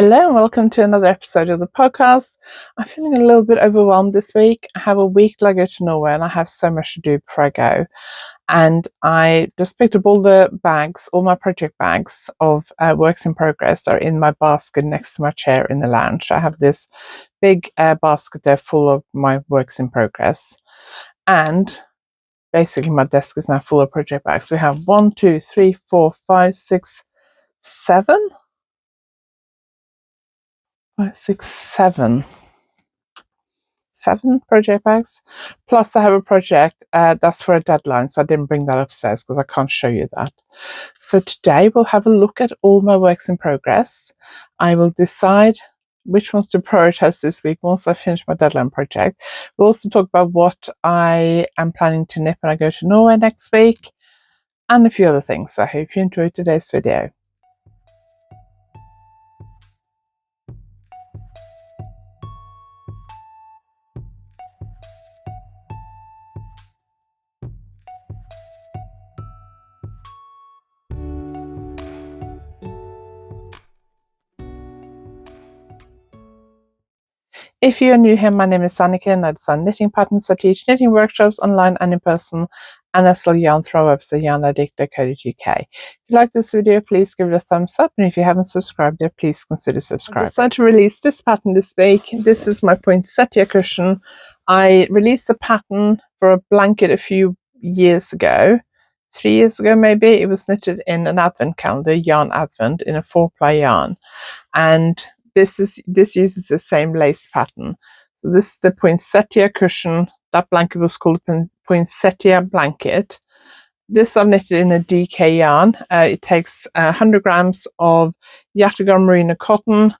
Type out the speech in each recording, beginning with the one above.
Hello and welcome to another episode of the podcast. I'm feeling a little bit overwhelmed this week. I have a week till I go to Norway and I have so much to do before I go. And I just picked up all the bags, all my project bags of works in progress are in my basket next to my chair in the lounge. I have this big basket there full of my works in progress. And basically my desk is now full of project bags. We have 1, 2, 3, 4, 5, 6, 7. 5, 6, 7 project bags. Plus I have a project that's for a deadline, so I didn't bring that upstairs because I can't show you that. So today we'll have a look at all my works in progress. I will decide which ones to prioritize this week once I finish my deadline project. We'll also talk about what I am planning to knit when I go to Norway next week and a few other things. So I hope you enjoyed today's video. If you're new here, my name is Anniken. I design knitting patterns. I teach knitting workshops online and in person, and I sell yarn through our website YarnAddict.co.uk. If you like this video, please give it a thumbs up, and if you haven't subscribed yet, please consider subscribing. I decided to release this pattern this week. This is my Poinsettia Cushion. I released a pattern for a blanket a few years ago. 3 years ago maybe. It was knitted in an advent calendar, Yarn Advent, in a 4-ply yarn, and this uses the same lace pattern. So this is the Poinsettia Cushion. That blanket was called Poinsettia Blanket. This I've knitted in a DK yarn. It takes 100 grams of Yataghan merino cotton.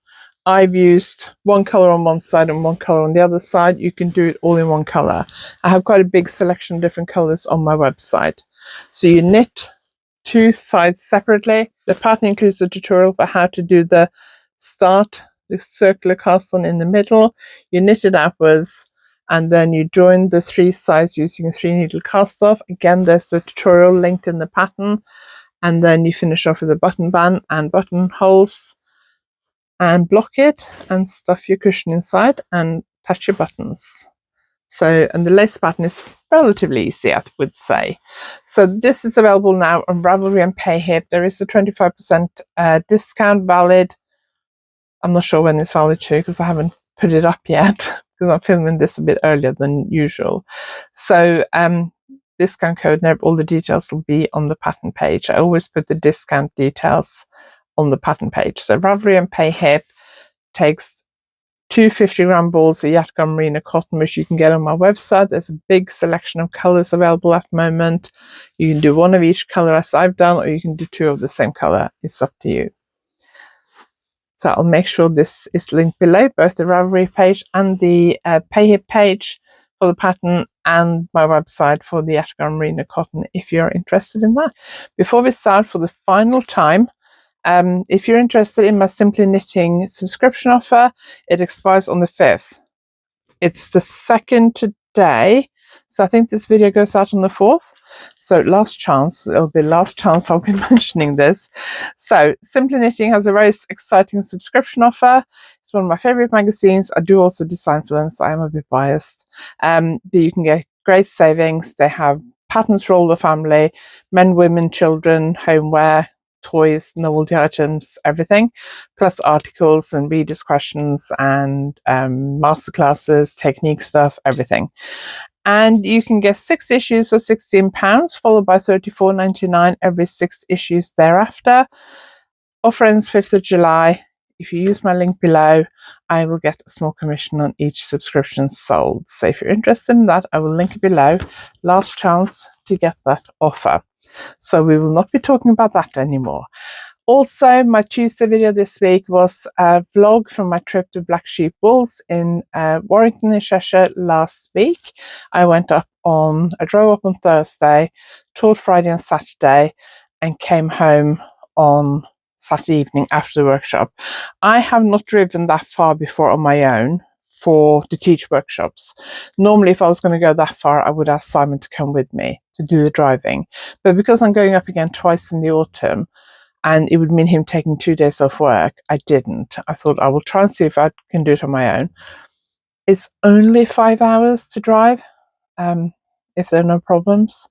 I've used one colour on one side and one colour on the other side. You can do it all in one colour. I have quite a big selection of different colours on my website. So you knit two sides separately. The pattern includes a tutorial for how to do the start, the circular cast on in the middle, you knit it upwards, and then you join the 3 sides using a 3-needle cast off. Again, there's the tutorial linked in the pattern, and then you finish off with a button band and buttonholes, and block it and stuff your cushion inside and attach your buttons. So, and the lace pattern is relatively easy, I would say. So this is available now on Ravelry and PayHip. There is a 25% discount valid. I'm not sure when it's valid to because I haven't put it up yet because I'm filming this a bit earlier than usual. So discount code and all the details will be on the pattern page. I always put the discount details on the pattern page. So Ravelry and PayHip takes 2 50-gram balls of Yataghan merino cotton, which you can get on my website. There's a big selection of colours available at the moment. You can do one of each colour as I've done, or you can do 2 of the same colour. It's up to you. So I'll make sure this is linked below, both the Ravelry page and the PayHip page for the pattern, and my website for the Yataghan merino cotton if you're interested in that. Before we start, for the final time, if you're interested in my Simply Knitting subscription offer, it expires on the 5th. It's the 2nd today, so I think this video goes out on the 4th. So last chance, it'll be last chance I'll be mentioning this. So Simply Knitting has a very exciting subscription offer. It's one of my favorite magazines. I do also design for them, so I am a bit biased. But you can get great savings. They have patterns for all the family, men, women, children, homeware, toys, novelty items, everything, plus articles and readers' questions and masterclasses, technique stuff, everything. And you can get 6 issues for £16, followed by $34.99 every 6 issues thereafter. Offer ends 5th of July. If you use my link below, I will get a small commission on each subscription sold. So if you're interested in that, I will link it below. Last chance to get that offer. So we will not be talking about that anymore. Also, my Tuesday video this week was a vlog from my trip to Black Sheep Wools in Warrington in Cheshire last week. I drove up on Thursday, taught Friday and Saturday, and came home on Saturday evening after the workshop. I have not driven that far before on my own to teach workshops. Normally, if I was going to go that far, I would ask Simon to come with me to do the driving. But because I'm going up again twice in the autumn, and it would mean him taking 2 days off work. I didn't. I thought I will try and see if I can do it on my own. It's only 5 hours to drive, if there are no problems.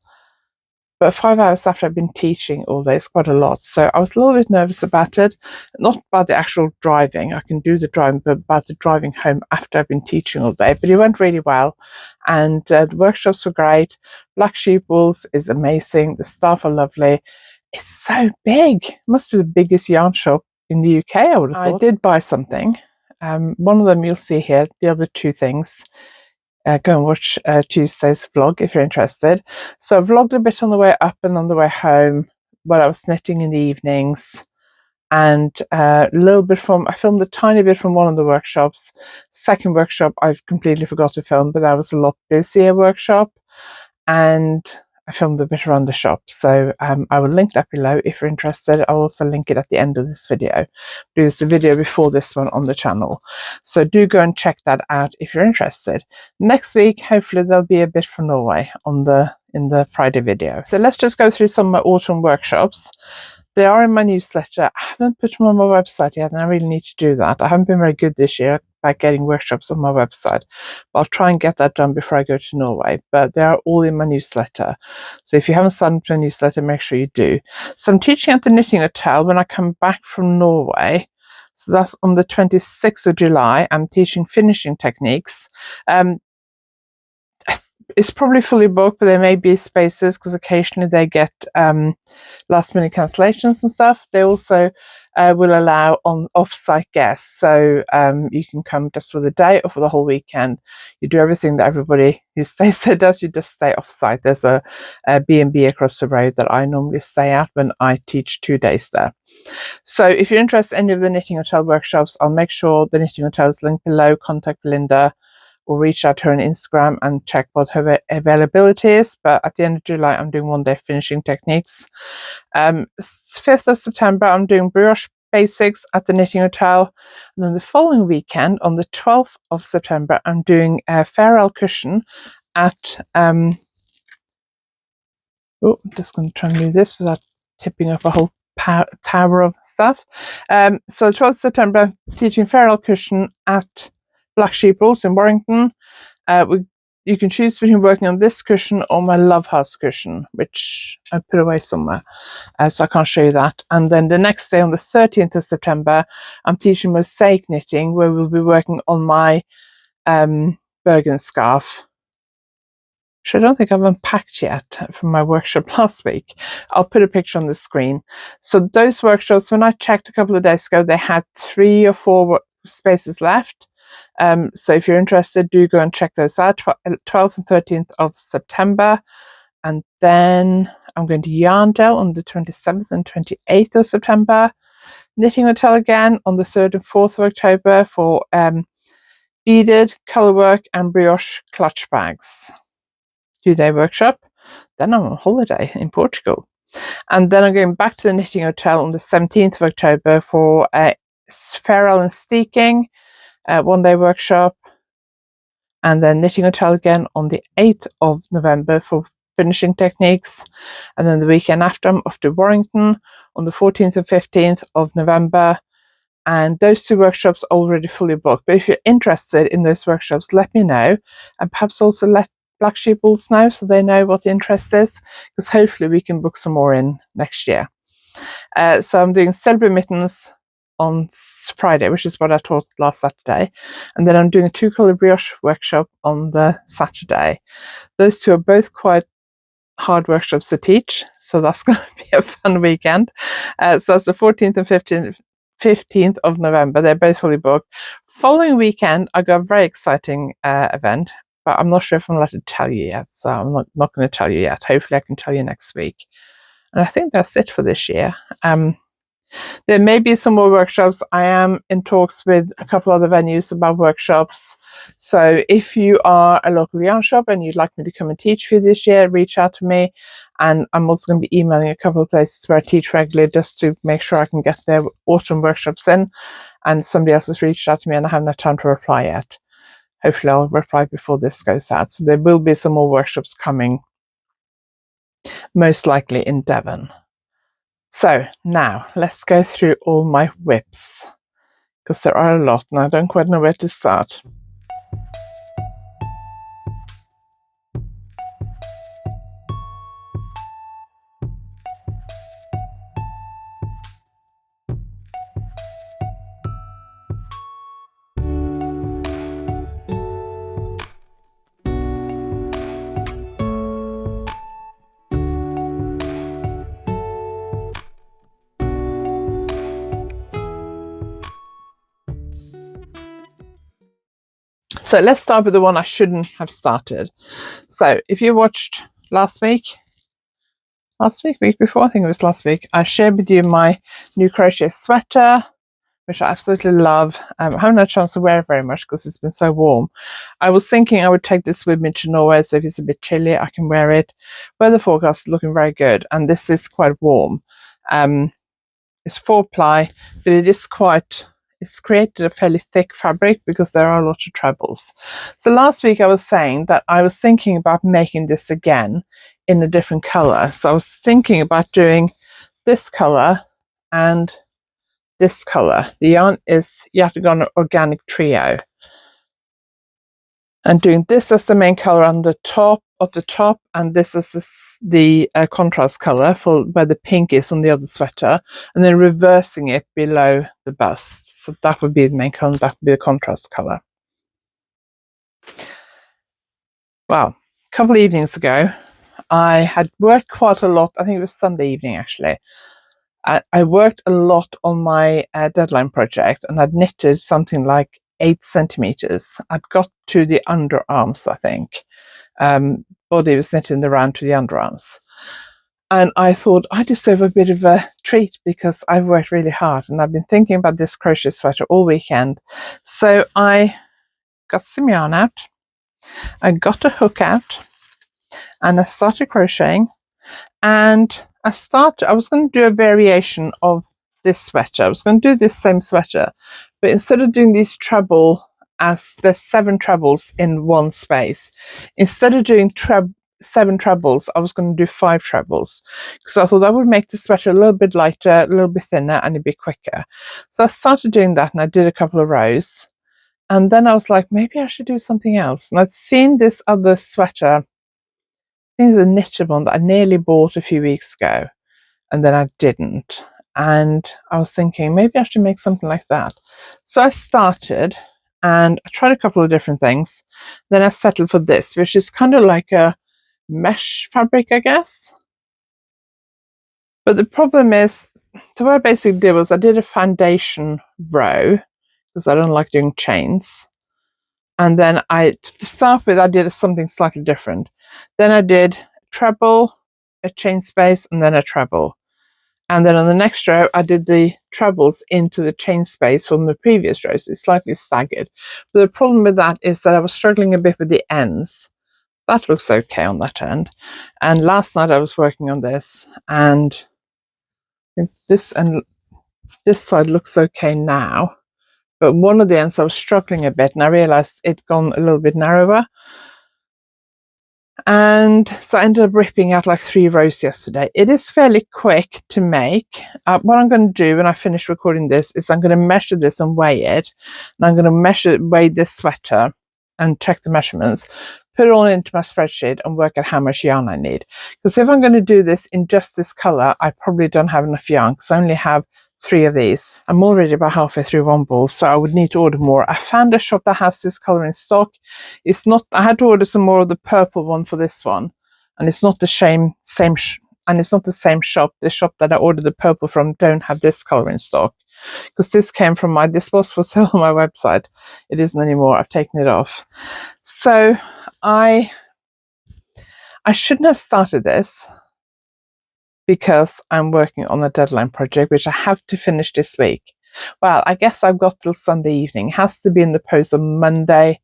But 5 hours after I've been teaching all day is quite a lot. So I was a little bit nervous about it. Not about the actual driving. I can do the driving, but about the driving home after I've been teaching all day. But it went really well. And the workshops were great. Black Sheep Wools is amazing. The staff are lovely. It's so big. It must be the biggest yarn shop in the UK, I would have thought. I did buy something. One of them you'll see here. The other two things. Go and watch Tuesday's vlog if you're interested. So I vlogged a bit on the way up and on the way home, while I was knitting in the evenings, and a little bit I filmed a tiny bit from one of the workshops. Second workshop I've completely forgot to film, but that was a lot busier workshop, and I filmed a bit around the shop. So I will link that below if you're interested. I'll also link it at the end of this video. It was the video before this one on the channel. So do go and check that out if you're interested. Next week, hopefully there'll be a bit from Norway in the Friday video. So let's just go through some of my autumn workshops. They are in my newsletter. I haven't put them on my website yet, and I really need to do that. I haven't been very good this year about getting workshops on my website, but I'll try and get that done before I go to Norway. But they are all in my newsletter. So if you haven't signed up to a newsletter, make sure you do. So I'm teaching at the Knitting Hotel when I come back from Norway. So that's on the 26th of July. I'm teaching finishing techniques. It's probably fully booked, but there may be spaces because occasionally they get last minute cancellations and stuff. They also will allow off-site guests, so you can come just for the day or for the whole weekend. You do everything that everybody who stays there does. You just stay off-site. There's a B&B across the road that I normally stay at when I teach 2 days there. So if you're interested in any of the Knitting Hotel workshops, I'll make sure the Knitting Hotel is linked below. Contact Belinda or reach out to her on Instagram and check what her availability is. But at the end of July, I'm doing 1 day finishing techniques. 5th of September, I'm doing brioche basics at the Knitting Hotel. And then the following weekend, on the 12th of September, I'm doing a Farrell cushion at... I'm just going to try and do this without tipping up a whole tower of stuff. So 12th of September, I'm teaching Farrell cushion at Black Sheep Wools in Warrington. You can choose between working on this cushion or my Love Hearts cushion, which I put away somewhere, so I can't show you that. And then the next day, on the 13th of September, I'm teaching mosaic knitting, where we'll be working on my Bergen scarf, which I don't think I've unpacked yet from my workshop last week. I'll put a picture on the screen. So those workshops, when I checked a couple of days ago, they had 3 or 4 spaces left. So if you're interested, do go and check those out. 12th and 13th of September. And then I'm going to Yarndale on the 27th and 28th of September. Knitting Hotel again on the 3rd and 4th of October for beaded, colourwork and brioche clutch bags. 2-day workshop. Then I'm on holiday in Portugal. And then I'm going back to the Knitting Hotel on the 17th of October for Farrell and Steeking. 1-day workshop, and then Knitting Hotel again on the 8th of November for finishing techniques, and then the weekend after I'm off to Warrington on the 14th and 15th of November, and those 2 workshops are already fully booked. But if you're interested in those workshops, let me know, and perhaps also let Black Sheep Wools know so they know what the interest is, because hopefully we can book some more in next year. So I'm doing Celebrate Mittens on Friday, which is what I taught last Saturday, and then I'm doing a 2-colour brioche workshop on the Saturday. Those 2 are both quite hard workshops to teach, so that's going to be a fun weekend. So that's the 14th and 15th of November. They're both fully booked. Following weekend, I got a very exciting event, but I'm not sure if I'm allowed to tell you yet, so I'm not going to tell you yet. Hopefully I can tell you next week. And I think that's it for this year. There may be some more workshops. I am in talks with a couple other venues about workshops. So if you are a local yarn shop and you'd like me to come and teach for you this year, reach out to me. And I'm also going to be emailing a couple of places where I teach regularly just to make sure I can get their autumn workshops in. And somebody else has reached out to me and I haven't had time to reply yet. Hopefully I'll reply before this goes out. So there will be some more workshops coming, most likely in Devon. So now let's go through all my whips, because there are a lot and I don't quite know where to start. So let's start with the one I shouldn't have started. So if you watched week before, I think it was last week, I shared with you my new crochet sweater, which I absolutely love. I haven't had a chance to wear it very much because it's been so warm. I was thinking I would take this with me to Norway, so if it's a bit chilly, I can wear it. Weather forecast is looking very good, and this is quite warm. It's 4-ply, but it's created a fairly thick fabric because there are a lot of trebles. So last week I was saying that I was thinking about making this again in a different color. So I was thinking about doing this color and this color. The yarn is YarnAddict Organic Trio. And doing this as the main color on the top, and this is the contrast color for where the pink is on the other sweater, and then reversing it below the bust. So that would be the main color, that would be the contrast color. Well, a couple of evenings ago, I had worked quite a lot. I think it was Sunday evening actually. I worked a lot on my deadline project, and I'd knitted something like 8 centimeters. I'd got to the underarms, I think. Body was knitting around to the underarms. And I thought I deserve a bit of a treat because I've worked really hard and I've been thinking about this crochet sweater all weekend. So I got some yarn out, I got a hook out, and I started crocheting. And I was going to do a variation of this sweater. I was going to do this same sweater, but instead of doing these treble, as there's 7 trebles in one space, instead of doing 7 trebles, I was going to do 5 trebles, because I thought that would make the sweater a little bit lighter, a little bit thinner, and a bit quicker. So I started doing that, and I did a couple of rows, and then I was like, maybe I should do something else. And I'd seen this other sweater, I think it's a knitted one that I nearly bought a few weeks ago, and then I didn't. And I was thinking maybe I should make something like that. So I started and I tried a couple of different things. Then I settled for this, which is kind of like a mesh fabric, I guess. But the problem is, so what I basically did was I did a foundation row because I don't like doing chains. And then to start with, I did something slightly different. Then I did treble, a chain space, and then a treble. And then on the next row, I did the trebles into the chain space from the previous row. So it's slightly staggered. But the problem with that is that I was struggling a bit with the ends. That looks okay on that end. And last night I was working on this, and this side looks okay now. But one of the ends I was struggling a bit, and I realized it'd gone a little bit narrower. And so I ended up ripping out like 3 rows yesterday. It is fairly quick to make. What I'm going to do when I finish recording this is I'm going to measure this and weigh it. And I'm going to weigh this sweater and check the measurements, put it all into my spreadsheet and work out how much yarn I need. Because if I'm going to do this in just this color, I probably don't have enough yarn because I only have 3 of these. I'm already about halfway through one ball, so I would need to order more. I found a shop that has this color in stock. It's not, I had to order some more of the purple one for this one, and it's not the same and it's not the same shop. The shop that I ordered the purple from don't have this color in stock, because this came from this was for sale on my website. It isn't anymore. I've taken it off. So I shouldn't have started this, because I'm working on a deadline project, which I have to finish this week. Well, I guess I've got till Sunday evening. It has to be in the post on Monday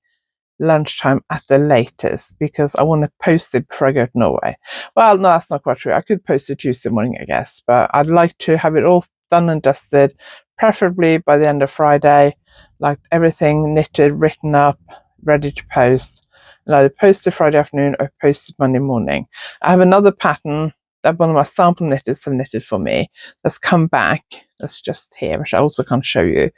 lunchtime at the latest, because I want to post it before I go to Norway. Well, no, that's not quite true. I could post it Tuesday morning, I guess, but I'd like to have it all done and dusted, preferably by the end of Friday, like everything knitted, written up, ready to post. And either post it Friday afternoon or post it Monday morning. I have another pattern that one of my sample knitters have knitted for me that's come back. That's just here, which I also can't show you,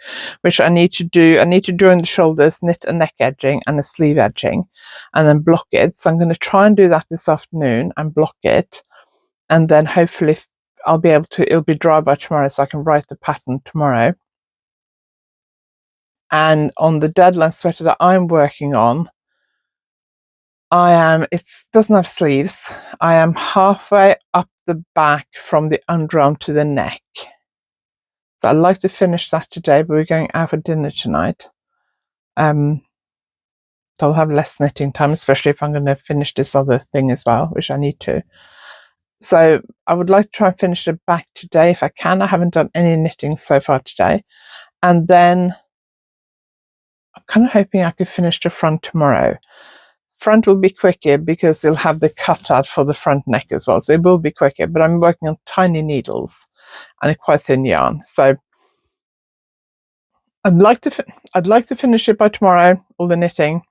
which I need to do. I need to join the shoulders, knit a neck edging and a sleeve edging, and then block it. So I'm going to try and do that this afternoon and block it, and then hopefully I'll be able to, it'll be dry by tomorrow so I can write the pattern tomorrow. And on the deadline sweater that I'm working on, it doesn't have sleeves. I am halfway up the back from the underarm to the neck. So I'd like to finish that today, but we're going out for dinner tonight. So I'll have less knitting time, especially if I'm going to finish this other thing as well, which I need to. So I would like to try and finish the back today if I can. I haven't done any knitting so far today. And then I'm kind of hoping I could finish the front tomorrow. Front will be quicker because it'll have the cutout for the front neck as well. So it will be quicker, but I'm working on tiny needles and a quite thin yarn. So I'd like to finish it by tomorrow, all the knitting.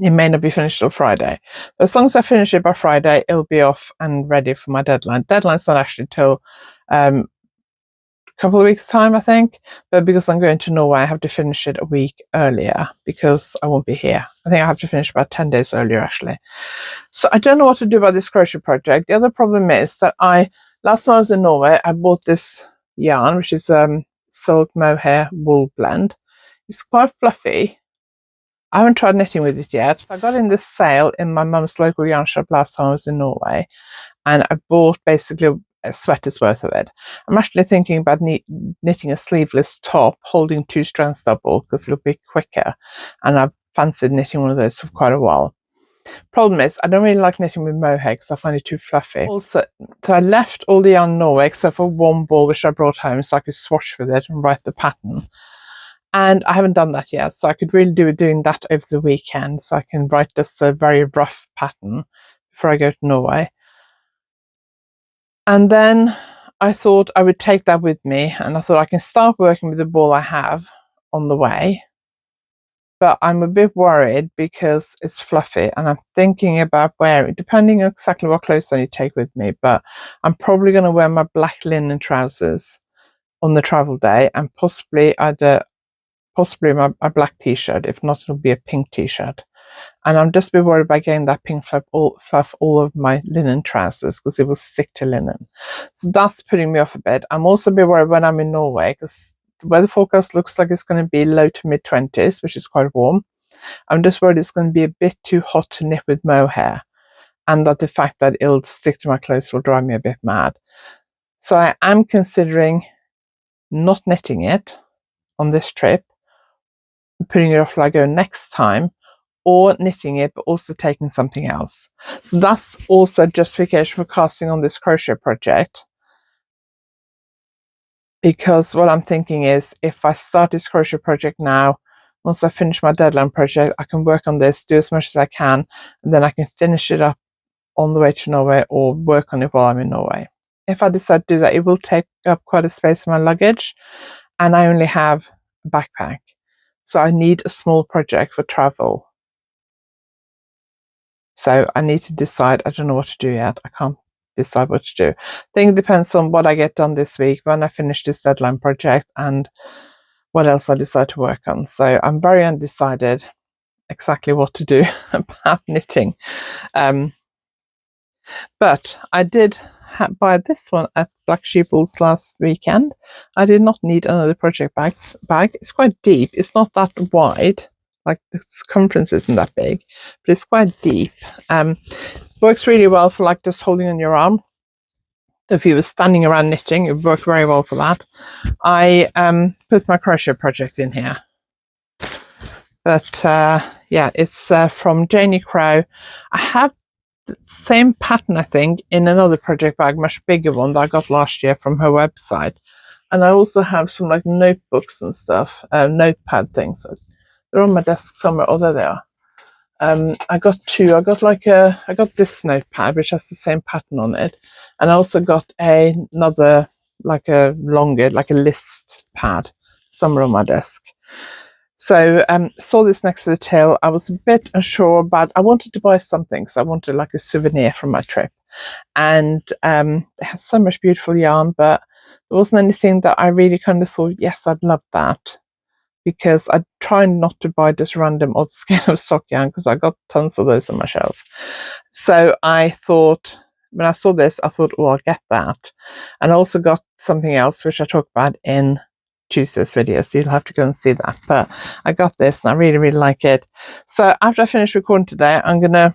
It may not be finished till Friday, but as long as I finish it by Friday, it'll be off and ready for my deadline. Deadline's not actually till a couple of weeks' time, I think, but because I'm going to Norway, I have to finish it a week earlier because I won't be here. I think I have to finish about 10 days earlier, actually. So I don't know what to do about this crochet project. The other problem is that last time I was in Norway, I bought this yarn, which is silk mohair wool blend. It's quite fluffy. I haven't tried knitting with it yet. I got in this sale in my mum's local yarn shop last time I was in Norway, and I bought basically a sweater's worth of it. I'm actually thinking about knitting a sleeveless top holding 2 strands double because it'll be quicker, and I've fancied knitting one of those for quite a while. Problem is, I don't really like knitting with mohair because I find it too fluffy. Also, so I left all the yarn in Norway except for one ball which I brought home so I could swatch with it and write the pattern. And I haven't done that yet, so I could really do doing that over the weekend so I can write just a very rough pattern before I go to Norway. And then I thought I would take that with me, and I thought I can start working with the ball I have on the way. But I'm a bit worried because it's fluffy, and I'm thinking about wearing, depending on exactly what clothes I need to take with me, but I'm probably going to wear my black linen trousers on the travel day, and possibly my black t-shirt. If not, it'll be a pink t-shirt. And I'm just a bit worried about getting that pink fluff all of my linen trousers because it will stick to linen. So that's putting me off a bit. I'm also a bit worried when I'm in Norway because the weather forecast looks like it's going to be low to mid 20s, which is quite warm. I'm just worried it's going to be a bit too hot to knit with mohair, and that the fact that it'll stick to my clothes will drive me a bit mad. So I am considering not knitting it on this trip, putting it off till I go next time, or knitting it but also taking something else. So that's also justification for casting on this crochet project, because what I'm thinking is if I start this crochet project now, once I finish my deadline project, I can work on this, do as much as I can, and then I can finish it up on the way to Norway or work on it while I'm in Norway. If I decide to do that, it will take up quite a space in my luggage, and I only have a backpack. So I need a small project for travel. So I need to decide. I don't know what to do yet. I can't decide what to do. I think it depends on what I get done this week, when I finish this deadline project, and what else I decide to work on. So I'm very undecided exactly what to do about knitting. But I did buy this one at Black Sheeples last weekend. I did not need another project bag. It's quite deep. It's not that wide. Like the circumference isn't that big, but it's quite deep. Works really well for like just holding on your arm. If you were standing around knitting, it worked very well for that. I put my crochet project in here. But yeah, it's from Janie Crow. I have the same pattern, I think, in another project bag, much bigger one that I got last year from her website. And I also have some like notebooks and stuff, notepad things. They're on my desk somewhere. Oh, there they are. I got two. I got this notepad which has the same pattern on it, and I also got another like a list pad somewhere on my desk. So saw this next to the tail. I was a bit unsure, but I wanted to buy something, so I wanted like a souvenir from my trip. and it has so much beautiful yarn, but there wasn't anything that I really kind of thought, yes, I'd love that, because I try not to buy just random odd skein of sock yarn because I got tons of those on my shelf. So I thought, when I saw this, I thought, oh, I'll get that. And I also got something else which I talk about in Tuesday's video, so you'll have to go and see that. But I got this and I really, really like it. So after I finish recording today, I'm going to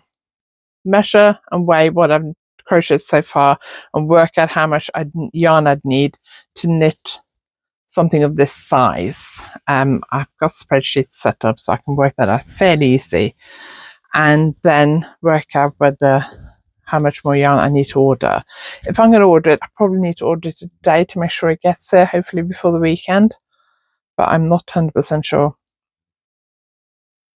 measure and weigh what I've crocheted so far and work out how much yarn I'd need to knit something of this size. I've got spreadsheets set up so I can work that out fairly easy, and then work out how much more yarn I need to order. If I'm going to order it, I probably need to order it today to make sure it gets there, hopefully before the weekend, but I'm not 100% sure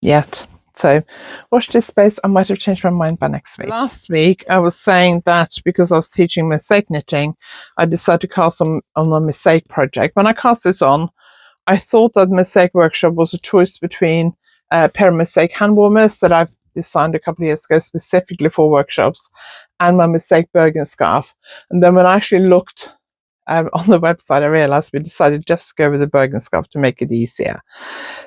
yet. So watch this space. I might have changed my mind by next week. Last week I was saying that because I was teaching mosaic knitting, I decided to cast on a mosaic project. When I cast this on, I thought that mosaic workshop was a choice between a pair of mosaic hand warmers that I've designed a couple of years ago specifically for workshops, and my mosaic Bergen scarf. And then when I actually looked on the website, I realized we decided just to go with the Bergen scarf to make it easier.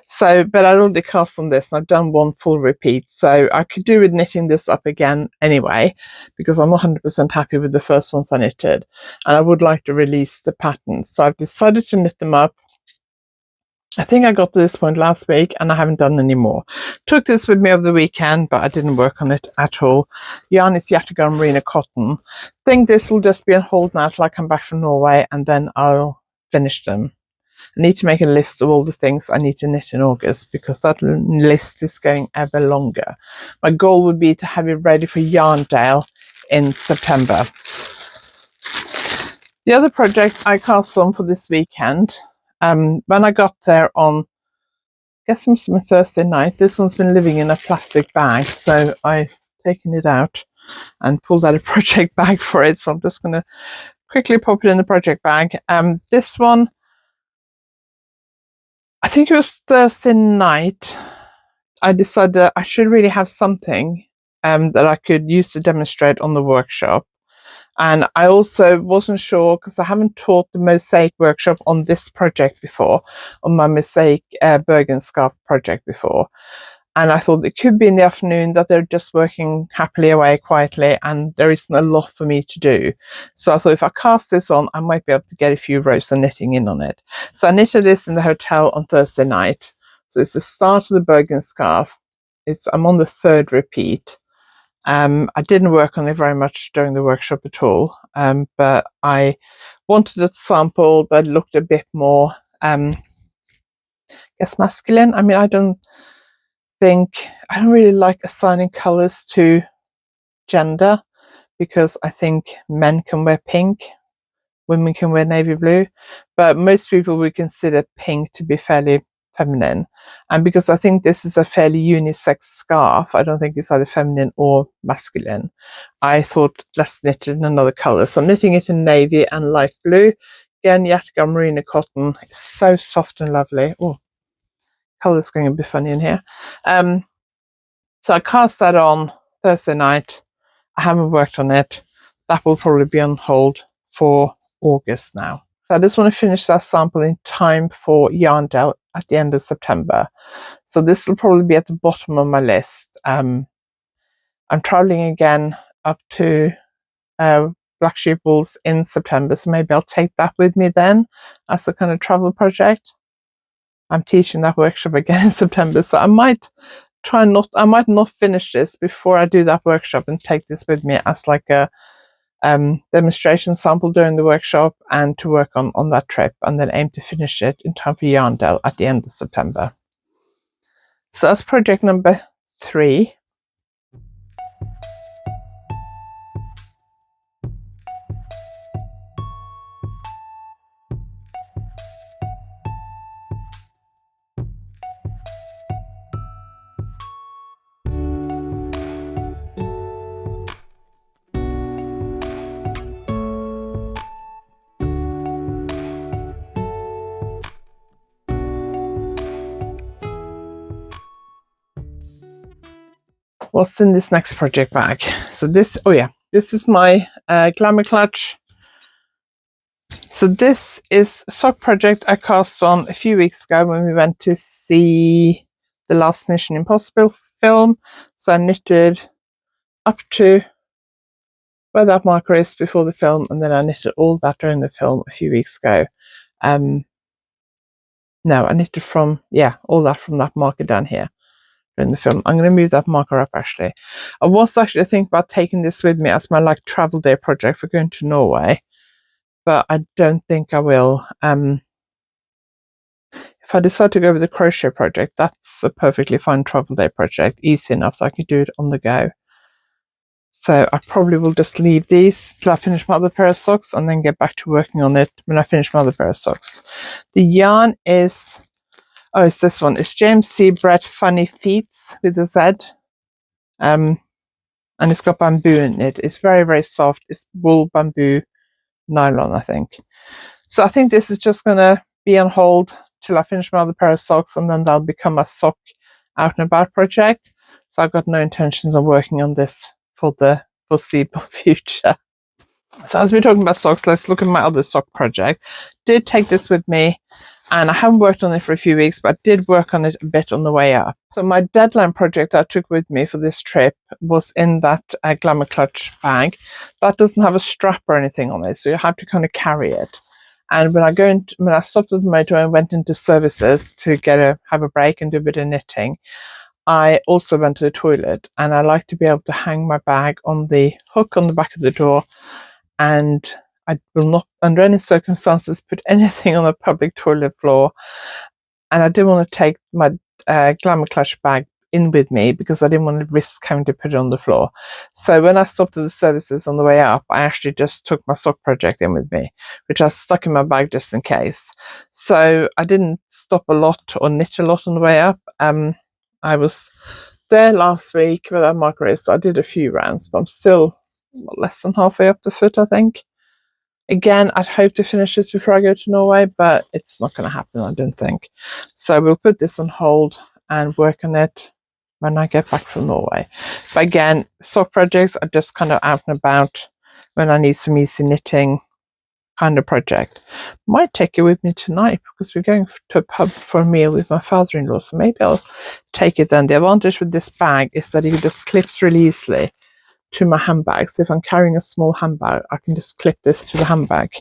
So, but I'd already cast on this and I've done one full repeat, so I could do with knitting this up again anyway, because I'm not 100% happy with the first ones I knitted and I would like to release the patterns. So I've decided to knit them up. I think I got to this point last week and I haven't done any more. Took this with me over the weekend, but I didn't work on it at all. Yarn is YarnAddict merino cotton. Think this will just be on hold now till I come back from Norway, and then I'll finish them. I need to make a list of all the things I need to knit in August, because that list is going ever longer. My goal would be to have it ready for YarnAddict in September. The other project I cast on for this weekend, when I got there on, I guess it was my Thursday night, this one's been living in a plastic bag, so I've taken it out and pulled out a project bag for it. So I'm just going to quickly pop it in the project bag. This one, I think it was Thursday night, I decided I should really have something that I could use to demonstrate on the workshop. And I also wasn't sure, because I haven't taught the mosaic workshop on this project before, on my mosaic Bergen scarf project before. And I thought it could be in the afternoon that they're just working happily away quietly and there isn't a lot for me to do. So I thought if I cast this on, I might be able to get a few rows of knitting in on it. So I knitted this in the hotel on Thursday night. So it's the start of the Bergen scarf. I'm on the third repeat. I didn't work on it very much during the workshop at all, but I wanted a sample that looked a bit more, I guess, masculine. I mean, I don't really like assigning colours to gender, because I think men can wear pink, women can wear navy blue, but most people would consider pink to be fairly feminine. And because I think this is a fairly unisex scarf, I don't think it's either feminine or masculine, I thought let's knit it in another colour. So I'm knitting it in navy and light blue. Again, YarnAddict merino cotton. It's so soft and lovely. Oh, colour's going a bit funny in here. So I cast that on Thursday night. I haven't worked on it. That will probably be on hold for August now. So I just want to finish that sample in time for YarnAddict at the end of September. So this will probably be at the bottom of my list. I'm traveling again up to Black Sheep Wools in September, so maybe I'll take that with me then as a kind of travel project. I'm teaching that workshop again in September, so I might not finish this before I do that workshop and take this with me as like a demonstration sample during the workshop and to work on that trip, and then aim to finish it in time for YarnAddict at the end of September. So that's project number 3. What's in this next project bag? So this, oh yeah, this is my Glamour Clutch. So this is a sock project I cast on a few weeks ago when we went to see the last Mission Impossible film. So I knitted up to where that marker is before the film, and then I knitted all that during the film a few weeks ago. No, I knitted all that from that marker down here in the film. I'm going to move that marker up actually. I was actually thinking about taking this with me as my travel day project for going to Norway, but I don't think I will. If I decide to go with the crochet project, that's a perfectly fine travel day project, easy enough so I can do it on the go. So I probably will just leave these till I finish my other pair of socks and then get back to working on it when I finish my other pair of socks. The yarn is, it's this one. It's James C. Brett Funny Feets with a Z. And it's got bamboo in it. It's very, very soft. It's wool bamboo nylon, I think. So I think this is just going to be on hold till I finish my other pair of socks, and then that'll become a sock out and about project. So I've got no intentions of working on this for the foreseeable future. So as we're talking about socks, let's look at my other sock project. Did take this with me, and I haven't worked on it for a few weeks, but I did work on it a bit on the way up. So my deadline project I took with me for this trip was in that Glamour Clutch bag. That doesn't have a strap or anything on it, so you have to kind of carry it. And when I stopped at the motorway and went into services to have a break and do a bit of knitting, I also went to the toilet, and I like to be able to hang my bag on the hook on the back of the door, and I will not under any circumstances put anything on the public toilet floor. And I didn't want to take my Glamour Clutch bag in with me because I didn't want to risk having to put it on the floor. So when I stopped at the services on the way up, I actually just took my sock project in with me, which I stuck in my bag just in case. So I didn't stop a lot or knit a lot on the way up. I was there last week with that marker is. So I did a few rounds, but I'm still less than halfway up the foot, I think. Again, I'd hope to finish this before I go to Norway, but it's not going to happen, I don't think. So we'll put this on hold and work on it when I get back from Norway. But again, sock projects are just kind of out and about when I need some easy knitting kind of project. Might take it with me tonight because we're going to a pub for a meal with my father-in-law, so maybe I'll take it then. The advantage with this bag is that it just clips really easily to my handbag. So if I'm carrying a small handbag, I can just clip this to the handbag.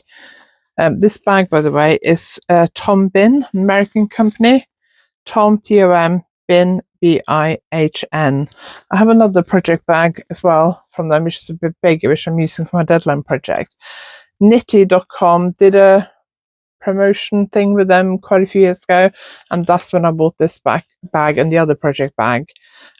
This bag, by the way, is Tom Bin, American company. Tom, Tom, Bin, Bihn. I have another project bag as well from them, which is a bit bigger, which I'm using for my deadline project. Nitty.com did a promotion thing with them quite a few years ago, and that's when I bought this bag and the other project bag,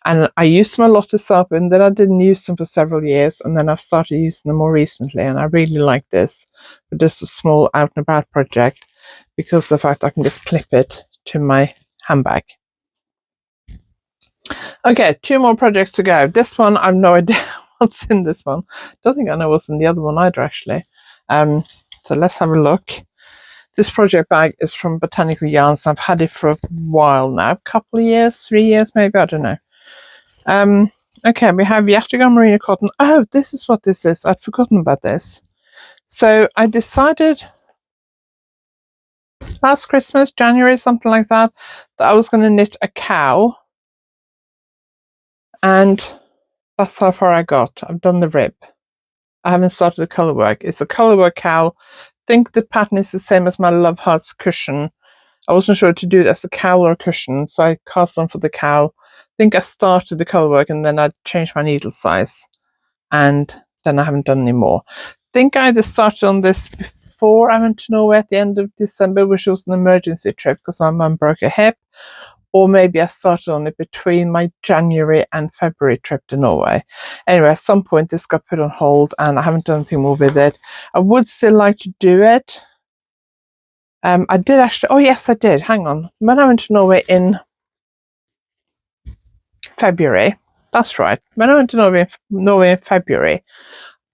and I used them a lot to start with, and then I didn't use them for several years, and then I've started using them more recently, and I really like this for just a small out and about project because of the fact I can just clip it to my handbag. Okay, 2 more projects to go. This one, I've no idea what's in this one. Don't think I know what's in the other one either, actually. So let's have a look. This project bag is from Botanical Yarns. I've had it for a while now, a couple of years, 3 years maybe, I don't know. Okay, we have Yarnaddict Merino Cotton. Oh, this is what this is. I'd forgotten about this. So I decided last Christmas, January, something like that I was going to knit a cow. And that's how far I got. I've done the rib. I haven't started the colour work. It's a colour work cow. I think the pattern is the same as my Love Hearts cushion. I wasn't sure to do it as a cow or a cushion, so I cast on for the cow. I think I started the colour work and then I changed my needle size, and then I haven't done any more. I think I either started on this before I went to Norway at the end of December, which was an emergency trip because my mum broke her hip, or maybe I started on it between my January and February trip to Norway. Anyway, at some point this got put on hold and I haven't done anything more with it. I would still like to do it. I did actually, oh yes I did, hang on. When I went to Norway in February, that's right, when I went to Norway in February,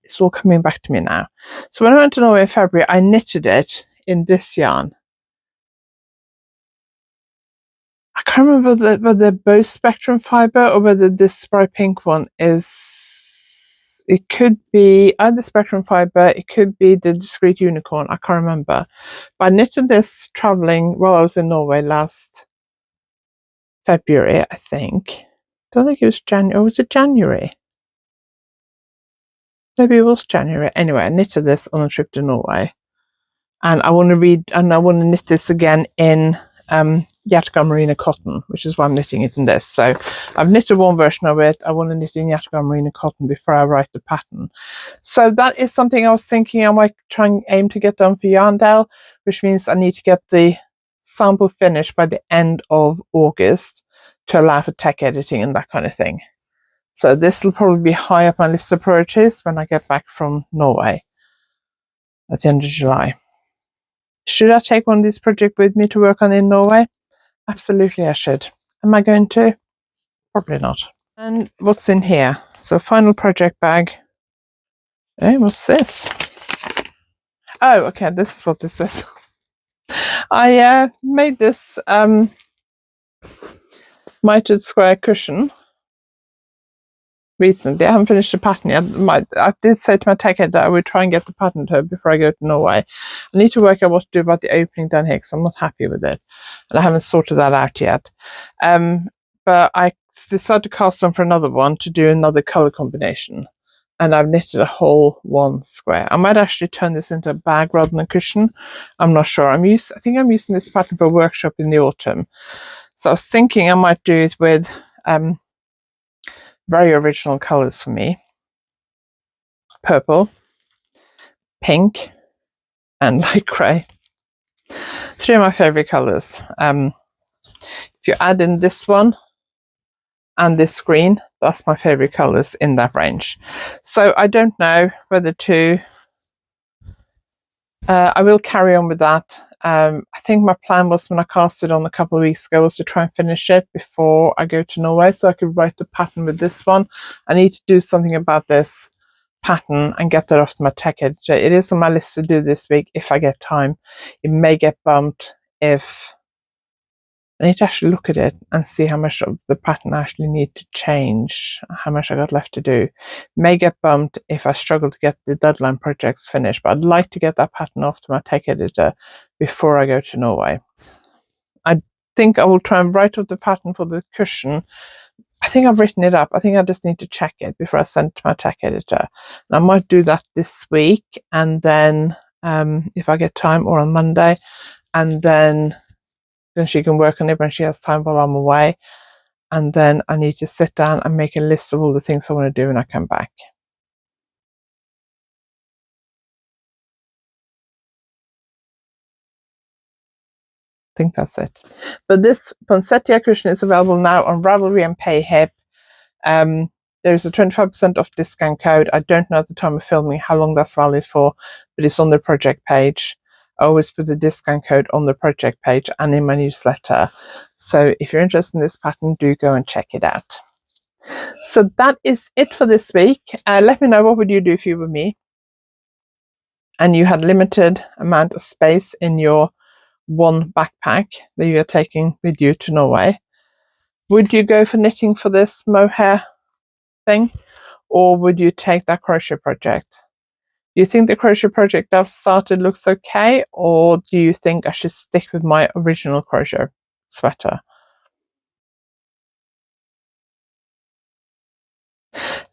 it's all coming back to me now. So when I went to Norway in February, I knitted it in this yarn. I can't remember whether both Spectrum fibre or whether this bright pink one is It could be either spectrum fiber, it could be the discrete unicorn, I can't remember. But I knitted this traveling while I was in Norway last February, I think. Don't think it was January, or was it January? Maybe it was January. Anyway, I knitted this on a trip to Norway. And I want to knit this again in Yatagara Merino cotton, which is why I'm knitting it in this. So I've knitted one version of it. I want to knit in Yatagara Merino cotton before I write the pattern. So that is something I was thinking I might try and aim to get done for Yarndale, which means I need to get the sample finished by the end of August to allow for tech editing and that kind of thing. So this will probably be high up my list of priorities when I get back from Norway at the end of July. Should I take one of these projects with me to work on in Norway? Absolutely I should. Am I going to? Probably not. And what's in here? So final project bag. Hey, what's this? Oh, okay, this is what this is. I made this mitered square cushion recently. I haven't finished the pattern yet. I did say to my tech editor I would try and get the pattern to her before I go to Norway. I need to work out what to do about the opening down here because I'm not happy with it. And I haven't sorted that out yet. But I decided to cast on for another one to do another colour combination. And I've knitted a whole one square. I might actually turn this into a bag rather than a cushion. I'm not sure. I think I'm using this pattern for a workshop in the autumn. So I was thinking I might do it with very original colours for me. Purple, pink, and light grey. 3 of my favourite colours. If you add in this one and this green, that's my favourite colours in that range. So I don't know whether to... I will carry on with that. I think my plan was when I cast it on a couple of weeks ago was to try and finish it before I go to Norway so I could write the pattern with this one. I need to do something about this pattern and get that off to my tech editor. It is on my list to do this week if I get time. It may get bumped if I need to actually look at it and see how much of the pattern I actually need to change, how much I got left to do. It may get bumped if I struggle to get the deadline projects finished, but I'd like to get that pattern off to my tech editor before I go to Norway. I think I will try and write up the pattern for the cushion. I think I've written it up. I think I just need to check it before I send it to my tech editor. And I might do that this week, and then if I get time, or on Monday, and then she can work on it when she has time while I'm away. And then I need to sit down and make a list of all the things I want to do when I come back. I think that's it. But this Poinsettia Cushion is available now on Ravelry and PayHip. There's a 25% off discount code. I don't know at the time of filming how long that's valid for, but it's on the project page. I always put the discount code on the project page and in my newsletter. So if you're interested in this pattern, do go and check it out. So that is it for this week. Let me know, what would you do if you were me and you had limited amount of space in your one backpack that you're taking with you to Norway? Would you go for knitting for this mohair thing, or would you take that crochet project? Do you think the crochet project I've started looks okay, or do you think I should stick with my original crochet sweater?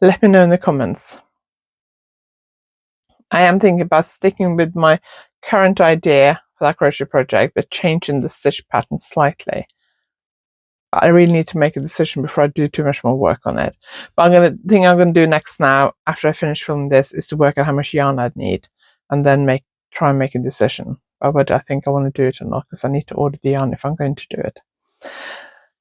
Let me know in the comments. I am thinking about sticking with my current idea for that crochet project, but changing the stitch pattern slightly. I really need to make a decision before I do too much more work on it. But I'm going to do next now, after I finish filming this, is to work out how much yarn I'd need, and then try and make a decision about whether I think I want to do it or not, because I need to order the yarn if I'm going to do it.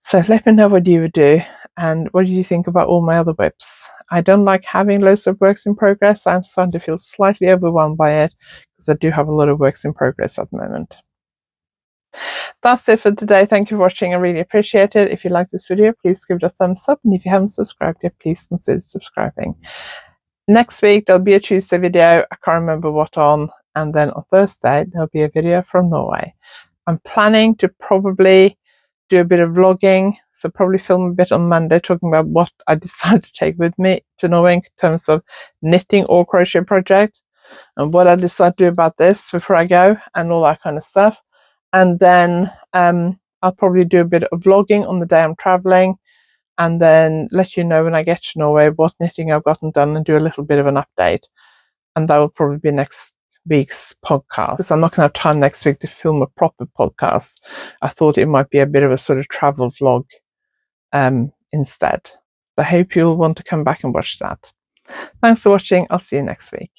So let me know what you would do, and what do you think about all my other whips. I don't like having loads of works in progress. I'm starting to feel slightly overwhelmed by it, because I do have a lot of works in progress at the moment. That's it for today. Thank you for watching. I really appreciate it. If you like this video, please give it a thumbs up, and if you haven't subscribed yet, please consider subscribing. Next week there'll be a Tuesday video, I can't remember what on, and then on Thursday there'll be a video from Norway. I'm planning to probably do a bit of vlogging, so probably film a bit on Monday talking about what I decided to take with me to Norway in terms of knitting or crochet project, and what I decide to do about this before I go, and all that kind of stuff. And then I'll probably do a bit of vlogging on the day I'm traveling, and then let you know when I get to Norway what knitting I've gotten done, and do a little bit of an update. And that will probably be next week's podcast, because I'm not going to have time next week to film a proper podcast. I thought it might be a bit of a sort of travel vlog instead. I hope you'll want to come back and watch that. Thanks for watching. I'll see you next week.